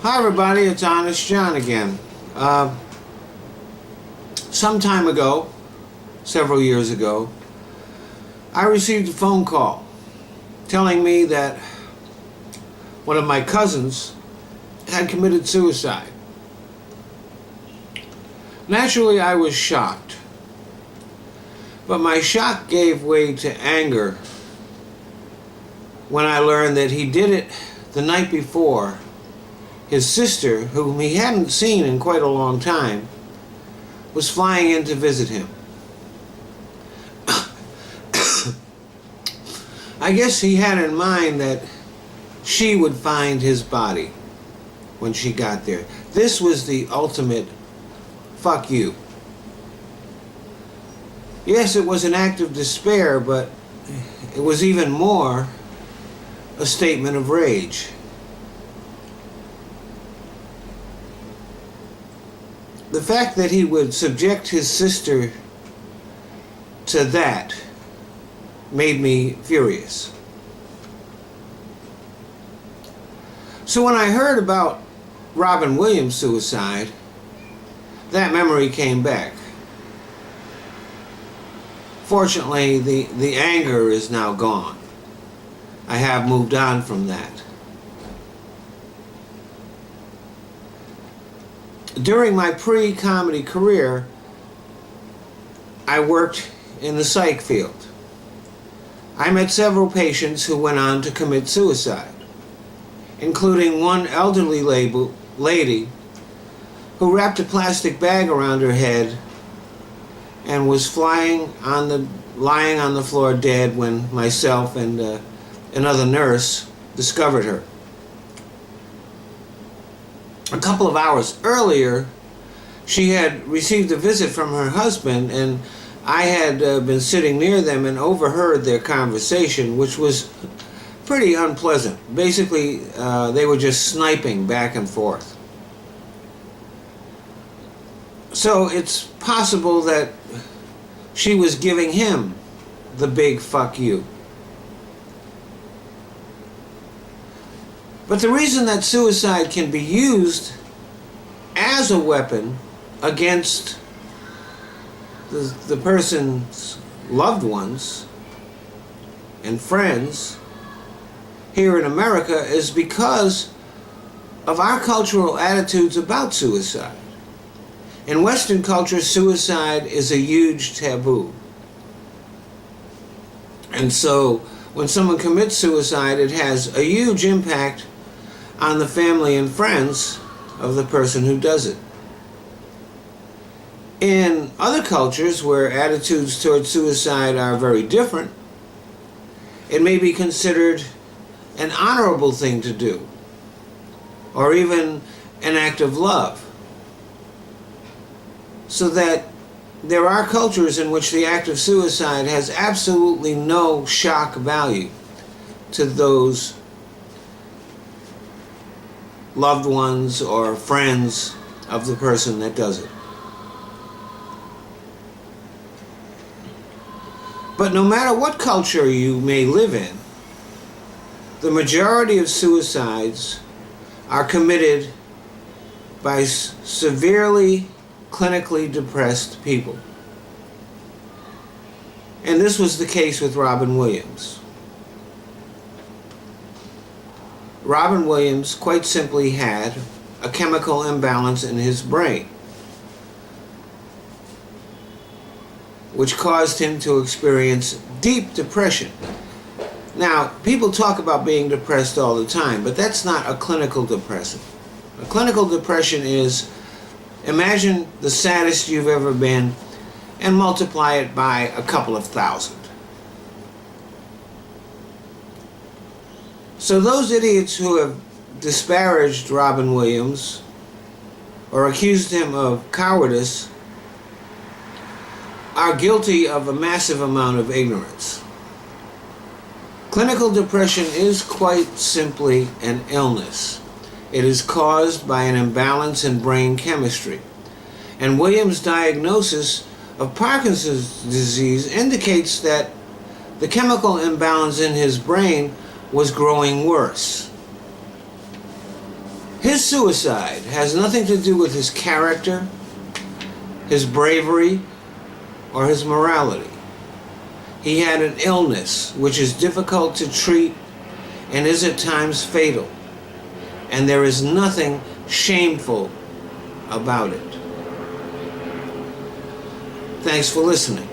Hi everybody, it's Honest John again. Some time ago, several years ago, I received a phone call telling me that one of my cousins had committed suicide. Naturally, I was shocked, but my shock gave way to anger when I learned that he did it the night before his sister, whom he hadn't seen in quite a long time, was flying in to visit him. I guess he had in mind that she would find his body when she got there. This was the ultimate fuck you. Yes, it was an act of despair, but it was even more a statement of rage. The fact that he would subject his sister to that made me furious. So when I heard about Robin Williams' suicide, that memory came back. Fortunately, the anger is now gone. I have moved on from that. During my pre-comedy career, I worked in the psych field. I met several patients who went on to commit suicide, including one elderly lady who wrapped a plastic bag around her head and was lying on the floor dead when myself and another nurse discovered her. A couple of hours earlier, she had received a visit from her husband, and I had been sitting near them and overheard their conversation, which was pretty unpleasant. Basically, they were just sniping back and forth. So it's possible that she was giving him the big fuck you. But the reason that suicide can be used as a weapon against the person's loved ones and friends here in America is because of our cultural attitudes about suicide. In Western culture, suicide is a huge taboo. And so when someone commits suicide, it has a huge impact on the family and friends of the person who does it. In other cultures where attitudes towards suicide are very different, it may be considered an honorable thing to do, or even an act of love. So that there are cultures in which the act of suicide has absolutely no shock value to those loved ones or friends of the person that does it. But no matter what culture you may live in, the majority of suicides are committed by severely clinically depressed people. And this was the case with Robin Williams. Robin Williams quite simply had a chemical imbalance in his brain, which caused him to experience deep depression. Now, people talk about being depressed all the time, but that's not a clinical depression. A clinical depression is, imagine the saddest you've ever been and multiply it by a couple of thousand. So those idiots who have disparaged Robin Williams or accused him of cowardice are guilty of a massive amount of ignorance. Clinical depression is quite simply an illness. It is caused by an imbalance in brain chemistry. And Williams' diagnosis of Parkinson's disease indicates that the chemical imbalance in his brain was growing worse. His suicide has nothing to do with his character, his bravery, or his morality. He had an illness which is difficult to treat and is at times fatal, and there is nothing shameful about it. Thanks for listening.